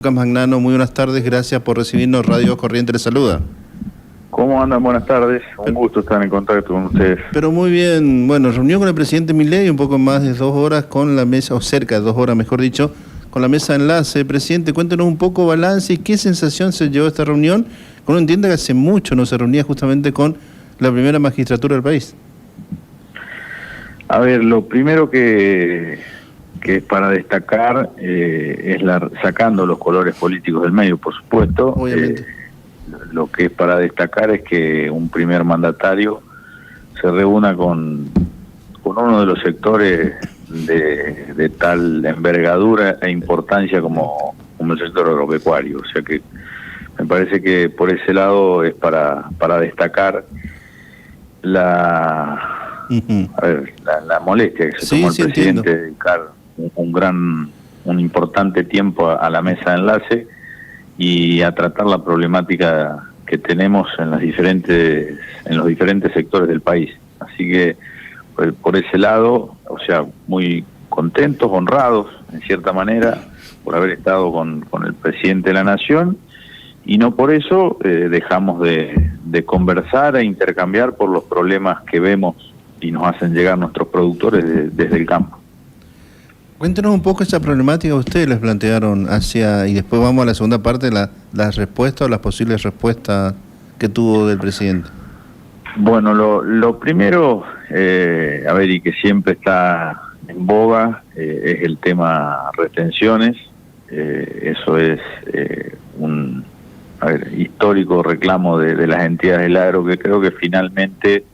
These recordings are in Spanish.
Lucas Magnano, muy buenas tardes, gracias por recibirnos. Radio Corriente le saluda. ¿Cómo andan? Buenas tardes, un gusto estar en contacto con ustedes. Pero muy bien, bueno, reunión con el presidente Milei, un poco más de 2 horas con la mesa, o cerca de 2 horas mejor dicho, con la mesa de enlace. Presidente, cuéntenos un poco balance y qué sensación se llevó esta reunión, que uno entiende que hace mucho no se reunía justamente con la primera magistratura del país. A ver, lo primero que es para destacar es sacando los colores políticos del medio, por supuesto. Obviamente. Lo que es para destacar es que un primer mandatario se reúna con uno de los sectores de tal envergadura e importancia como el sector agropecuario. O sea que me parece que por ese lado es para destacar la molestia que se tomó el presidente de dedicar un importante tiempo a la mesa de enlace y a tratar la problemática que tenemos en los diferentes sectores del país. Así que por ese lado, o sea, muy contentos, honrados en cierta manera por haber estado con el presidente de la Nación, y no por eso dejamos de conversar e intercambiar por los problemas que vemos y nos hacen llegar nuestros productores desde el campo. Cuéntenos un poco esa problemática que ustedes les plantearon y después vamos a la segunda parte, las respuestas o las posibles respuestas que tuvo del presidente. Bueno, lo primero, a ver, y que siempre está en boga, es el tema retenciones. Eso es un histórico reclamo de las entidades del agro, que creo que finalmente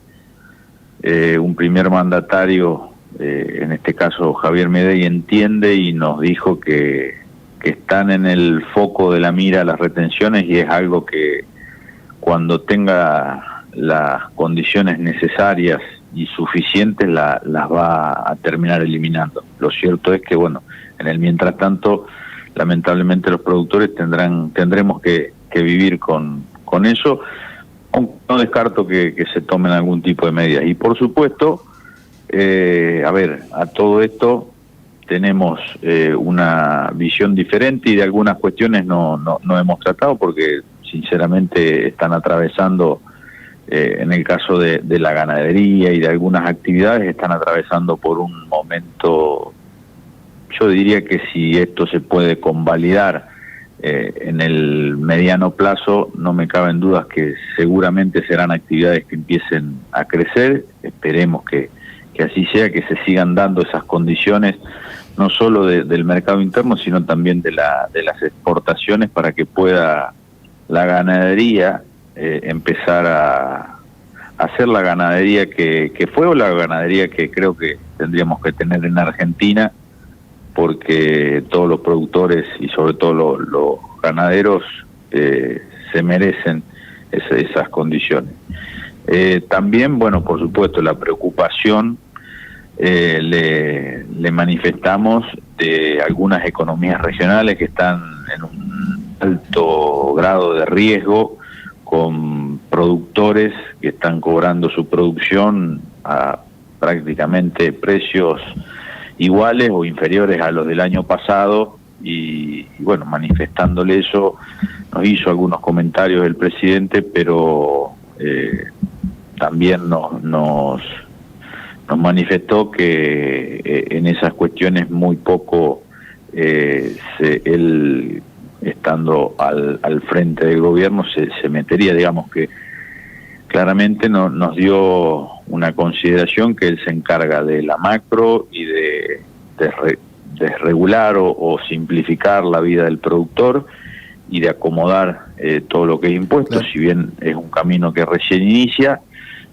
un primer mandatario, en este caso Javier Milei, entiende y nos dijo que están en el foco de la mira las retenciones, y es algo que cuando tenga las condiciones necesarias y suficientes las va a terminar eliminando. Lo cierto es que, bueno, en el mientras tanto, lamentablemente los productores tendremos que vivir con eso. No descarto que se tomen algún tipo de medidas. Y por supuesto, a todo esto tenemos una visión diferente, y de algunas cuestiones no hemos tratado porque sinceramente están atravesando, en el caso de la ganadería y de algunas actividades, están atravesando por un momento, yo diría que si esto se puede convalidar en el mediano plazo, no me caben dudas que seguramente serán actividades que empiecen a crecer. Esperemos que así sea, que se sigan dando esas condiciones, no solo del mercado interno, sino también de las exportaciones, para que pueda la ganadería empezar a hacer la ganadería que fue, o la ganadería que creo que tendríamos que tener en Argentina, porque todos los productores y sobre todo los ganaderos se merecen esas condiciones. También, bueno, por supuesto, la preocupación le manifestamos de algunas economías regionales que están en un alto grado de riesgo, con productores que están cobrando su producción a prácticamente precios iguales o inferiores a los del año pasado, y bueno, manifestándole eso, nos hizo algunos comentarios el presidente, pero también nos manifestó que en esas cuestiones muy poco él, estando al frente del gobierno, se metería. Digamos que claramente nos dio una consideración que él se encarga de la macro y de regular o simplificar la vida del productor y de acomodar todo lo que es impuesto. Claro. Si bien es un camino que recién inicia,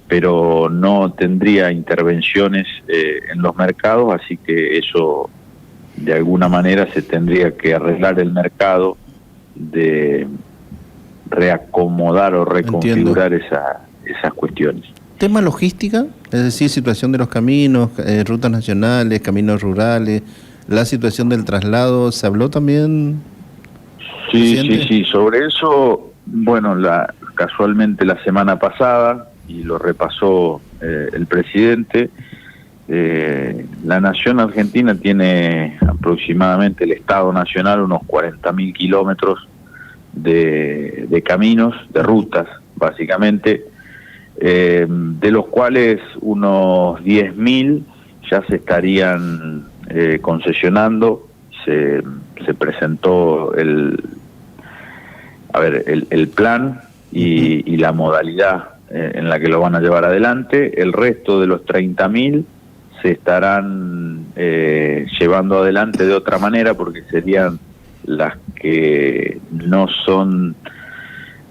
pero no tendría intervenciones en los mercados, así que eso de alguna manera se tendría que arreglar el mercado, de reacomodar o reconfigurar esas cuestiones. ¿Tema logística? Es decir, situación de los caminos, rutas nacionales, caminos rurales, la situación del traslado, ¿se habló también? Sí, sobre eso, bueno, casualmente la semana pasada, y lo repasó el presidente, la nación argentina tiene aproximadamente, el Estado Nacional, unos 40.000 kilómetros de caminos, de rutas, básicamente, de los cuales unos 10.000 ya se estarían concesionando. Se presentó el plan y la modalidad en la que lo van a llevar adelante. El resto de los 30.000 se estarán llevando adelante de otra manera, porque serían las que no son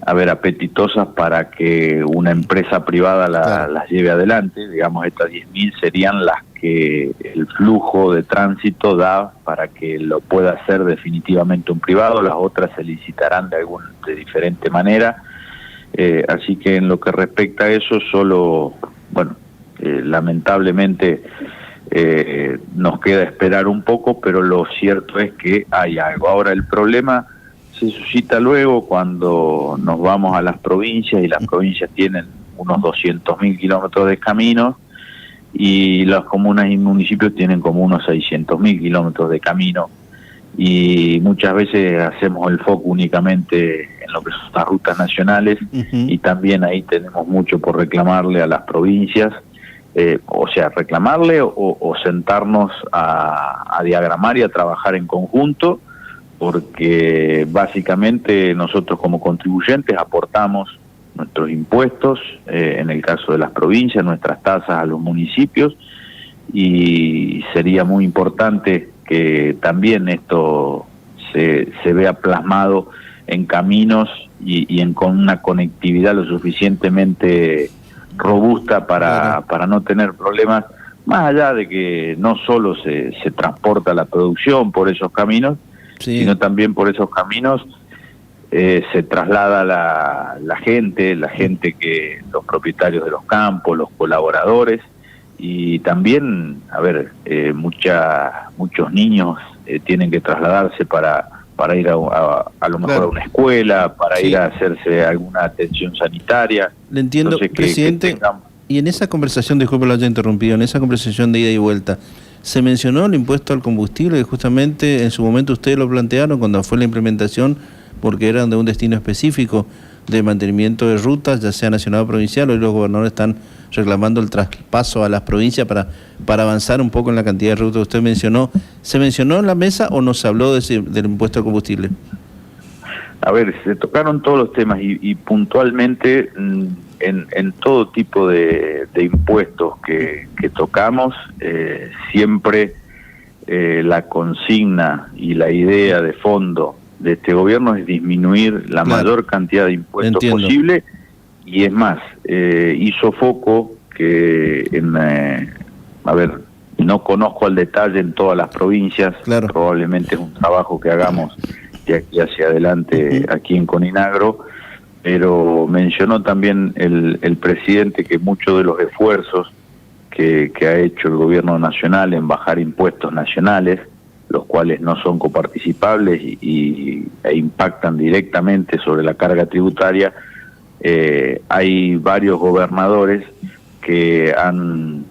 apetitosas para que una empresa privada las lleve adelante. Digamos, estas 10.000 serían las que el flujo de tránsito da para que lo pueda hacer definitivamente un privado. Las otras se licitarán de diferente manera. Así que en lo que respecta a eso, solo, lamentablemente nos queda esperar un poco, pero lo cierto es que hay algo. Ahora, el problema se suscita luego cuando nos vamos a las provincias, y las provincias tienen unos 200.000 kilómetros de caminos, y las comunas y municipios tienen como unos 600.000 kilómetros de camino, y muchas veces hacemos el foco únicamente en lo que son las rutas nacionales, y también ahí tenemos mucho por reclamarle a las provincias, reclamarle o sentarnos a diagramar y a trabajar en conjunto, porque básicamente nosotros como contribuyentes aportamos nuestros impuestos, en el caso de las provincias, nuestras tasas a los municipios, y sería muy importante que también esto se vea plasmado en caminos y con una conectividad lo suficientemente robusta para no tener problemas, más allá de que no solo se transporta la producción por esos caminos, sino también por esos caminos se traslada la gente que los propietarios de los campos, los colaboradores, y también, muchos niños tienen que trasladarse para ir a lo mejor a una escuela, para ir a hacerse alguna atención sanitaria. Le entiendo. Entonces, presidente, y en esa conversación, disculpe lo haya interrumpido, en esa conversación de ida y vuelta, ¿se mencionó el impuesto al combustible, que justamente en su momento ustedes lo plantearon cuando fue la implementación, porque eran de un destino específico de mantenimiento de rutas, ya sea nacional o provincial? Hoy los gobernadores están reclamando el traspaso a las provincias para avanzar un poco en la cantidad de rutas que usted mencionó. ¿Se mencionó en la mesa o no se habló del impuesto al combustible? Se tocaron todos los temas y puntualmente en todo tipo de impuestos que tocamos, siempre la consigna y la idea de fondo de este gobierno es disminuir la mayor cantidad de impuestos posible, y es más, hizo foco que no conozco al detalle en todas las provincias, probablemente es un trabajo que hagamos de aquí hacia adelante aquí en Coninagro, pero mencionó también el presidente que muchos de los esfuerzos que ha hecho el gobierno nacional en bajar impuestos nacionales, los cuales no son coparticipables e impactan directamente sobre la carga tributaria, hay varios gobernadores que han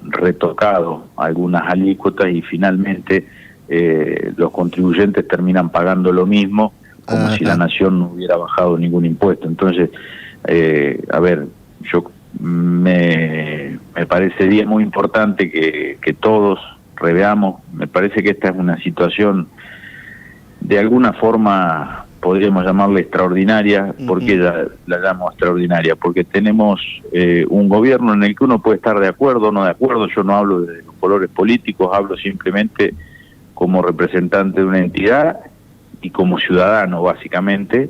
retocado algunas alícuotas y finalmente los contribuyentes terminan pagando lo mismo, como si la nación no hubiera bajado ningún impuesto. Entonces, yo me parecería muy importante que todos reveamos. Me parece que esta es una situación de alguna forma, podríamos llamarla extraordinaria. ¿Por qué la llamo extraordinaria? Porque tenemos un gobierno en el que uno puede estar de acuerdo o no de acuerdo. Yo no hablo de los colores políticos, hablo simplemente como representante de una entidad y como ciudadano, básicamente,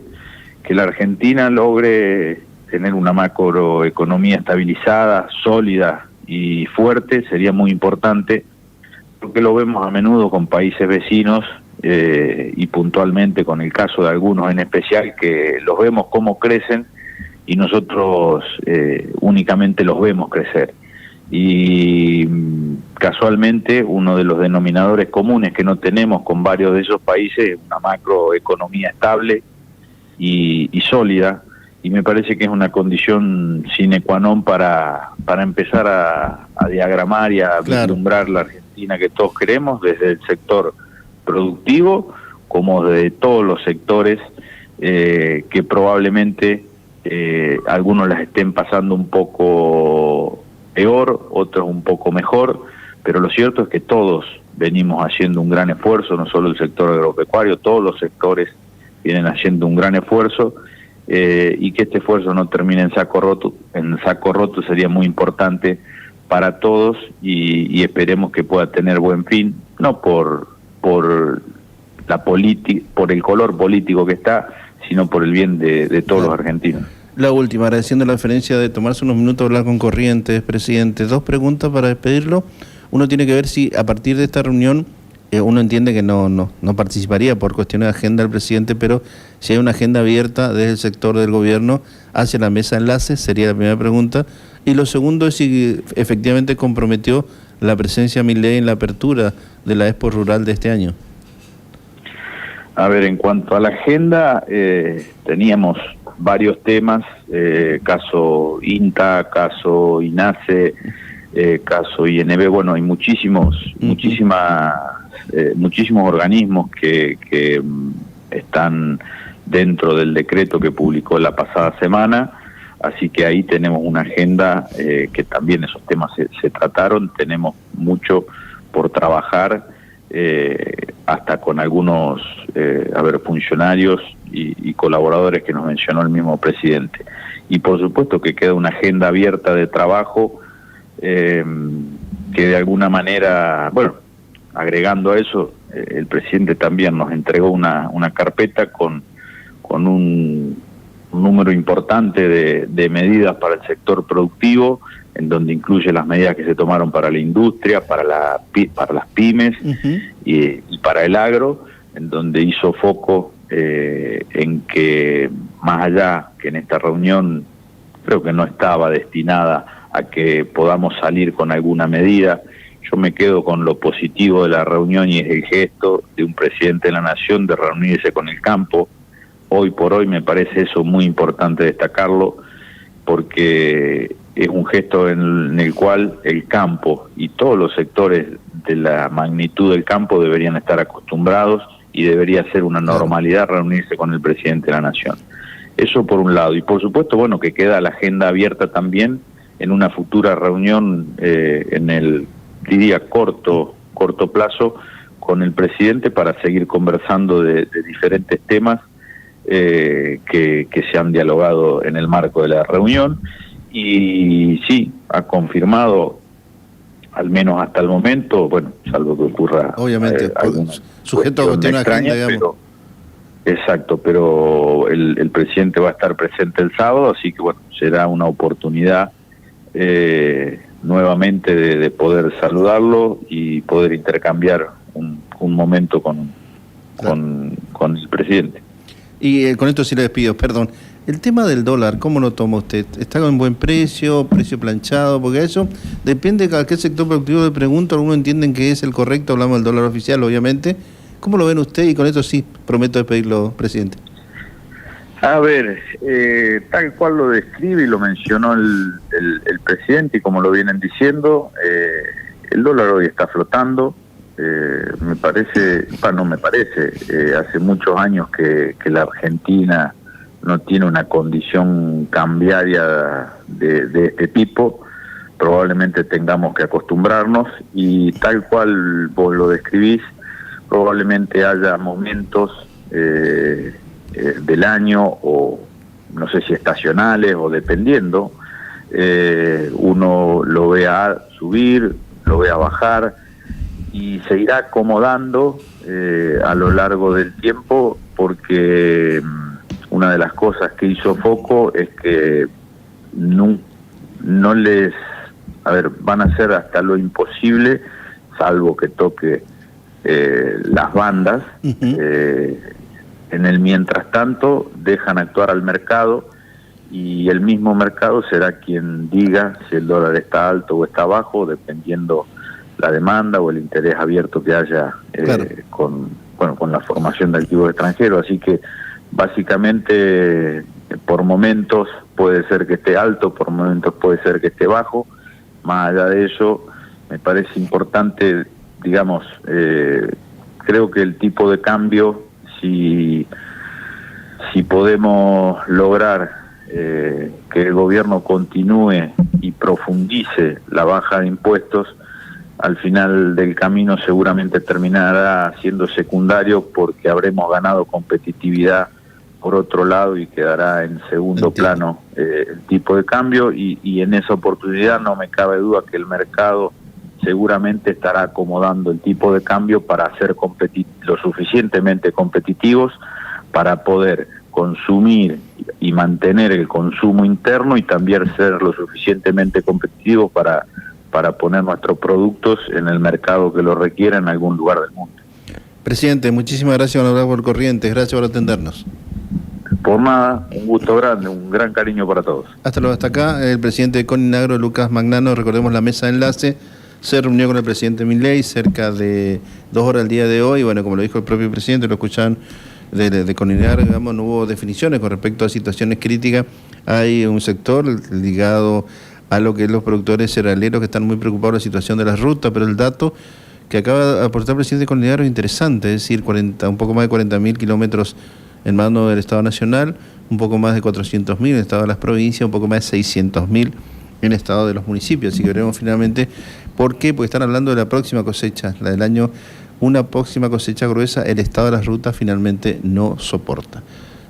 que la Argentina logre tener una macroeconomía estabilizada, sólida y fuerte. Sería muy importante, porque lo vemos a menudo con países vecinos, y puntualmente con el caso de algunos en especial, que los vemos cómo crecen y nosotros únicamente los vemos crecer. Y casualmente uno de los denominadores comunes que no tenemos con varios de esos países es una macroeconomía estable y sólida, y me parece que es una condición sine qua non para empezar a diagramar y a vislumbrar la Argentina que todos queremos, desde el sector productivo como de todos los sectores que probablemente algunos las estén pasando un poco peor, otros un poco mejor, pero lo cierto es que todos venimos haciendo un gran esfuerzo, no solo el sector agropecuario, todos los sectores vienen haciendo un gran esfuerzo, y que este esfuerzo no termine en saco roto sería muy importante para todos, y esperemos que pueda tener buen fin, no por la por el color político que está, sino por el bien de todos los argentinos. La última, agradeciendo la deferencia de tomarse unos minutos a hablar con Corrientes, presidente. 2 preguntas para despedirlo. Uno tiene que ver si a partir de esta reunión, uno entiende que no participaría por cuestiones de agenda del presidente, pero si hay una agenda abierta desde el sector del gobierno hacia la mesa de enlace, sería la primera pregunta. Y lo segundo es si efectivamente comprometió la presencia de Milei en la apertura de la Expo Rural de este año. A ver, en cuanto a la agenda, teníamos varios temas, caso INTA, caso INASE, caso INB, bueno, hay muchísimos organismos que están dentro del decreto que publicó la pasada semana, así que ahí tenemos una agenda que también esos temas se trataron, tenemos mucho por trabajar, hasta con algunos funcionarios y colaboradores que nos mencionó el mismo presidente. Y por supuesto que queda una agenda abierta de trabajo que de alguna manera, bueno, agregando a eso, el presidente también nos entregó una carpeta con un número importante de medidas para el sector productivo, en donde incluye las medidas que se tomaron para la industria, para las pymes y para el agro, en donde hizo foco en que, más allá que en esta reunión creo que no estaba destinada a que podamos salir con alguna medida, yo me quedo con lo positivo de la reunión, y es el gesto de un presidente de la Nación de reunirse con el campo. Hoy por hoy me parece eso muy importante destacarlo, porque es un gesto en el cual el campo y todos los sectores de la magnitud del campo deberían estar acostumbrados, y debería ser una normalidad reunirse con el presidente de la Nación. Eso por un lado. Y por supuesto, bueno, que queda la agenda abierta también en una futura reunión en el, diría, corto plazo con el presidente, para seguir conversando de diferentes temas que se han dialogado en el marco de la reunión. Y sí, ha confirmado, al menos hasta el momento, bueno, salvo que ocurra obviamente sujeto a cuestión extraña, digamos. Exacto, pero el presidente va a estar presente el sábado, así que bueno, será una oportunidad nuevamente de poder saludarlo y poder intercambiar un momento con el presidente. Y con esto sí le despido, perdón. El tema del dólar, ¿cómo lo toma usted? ¿Está con buen precio planchado? Porque eso depende de a qué sector productivo le pregunto. Algunos entienden que es el correcto, hablamos del dólar oficial, obviamente. ¿Cómo lo ven usted? Y con esto sí, prometo despedirlo, presidente. A ver, tal cual lo describe y lo mencionó el presidente, y como lo vienen diciendo, el dólar hoy está flotando. Me parece, hace muchos años que la Argentina no tiene una condición cambiaria de este tipo. Probablemente tengamos que acostumbrarnos, y tal cual vos lo describís, probablemente haya momentos del año, o no sé si estacionales o dependiendo, uno lo vea subir, lo vea bajar, y se irá acomodando a lo largo del tiempo, porque una de las cosas que hizo foco es que no les, van a hacer hasta lo imposible, salvo que toque las bandas. En el mientras tanto dejan actuar al mercado, y el mismo mercado será quien diga si el dólar está alto o está bajo, dependiendo la demanda o el interés abierto que haya claro, con la formación de activos extranjeros. Así que básicamente por momentos puede ser que esté alto, por momentos puede ser que esté bajo. Más allá de eso, me parece importante, digamos, creo que el tipo de cambio, si podemos lograr que el gobierno continúe y profundice la baja de impuestos, al final del camino seguramente terminará siendo secundario porque habremos ganado competitividad por otro lado y quedará en segundo plano el tipo de cambio y en esa oportunidad no me cabe duda que el mercado seguramente estará acomodando el tipo de cambio para ser lo suficientemente competitivos para poder consumir y mantener el consumo interno y también ser lo suficientemente competitivos para poner nuestros productos en el mercado que lo requiera en algún lugar del mundo. Presidente, muchísimas gracias por hablar por Corrientes, gracias por atendernos. Por nada, un gusto grande, un gran cariño para todos. Hasta luego, hasta acá, el presidente de Coninagro, Lucas Magnano. Recordemos la mesa de enlace, se reunió con el presidente Milei cerca de 2 horas el día de hoy. Bueno, como lo dijo el propio presidente, lo escuchaban de Coninagro, digamos, no hubo definiciones con respecto a situaciones críticas. Hay un sector ligado a lo que es los productores cerealeros que están muy preocupados por la situación de las rutas, pero el dato que acaba de aportar el presidente de Coninagro es interesante, es decir, un poco más de 40.000 kilómetros en mano del Estado Nacional, un poco más de 400.000 en el Estado de las provincias, un poco más de 600.000 en el Estado de los municipios. Así que veremos finalmente por qué, porque están hablando de la próxima cosecha, la del año, una próxima cosecha gruesa, el estado de las rutas finalmente no soporta.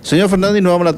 Señor Fernández, nos vamos a la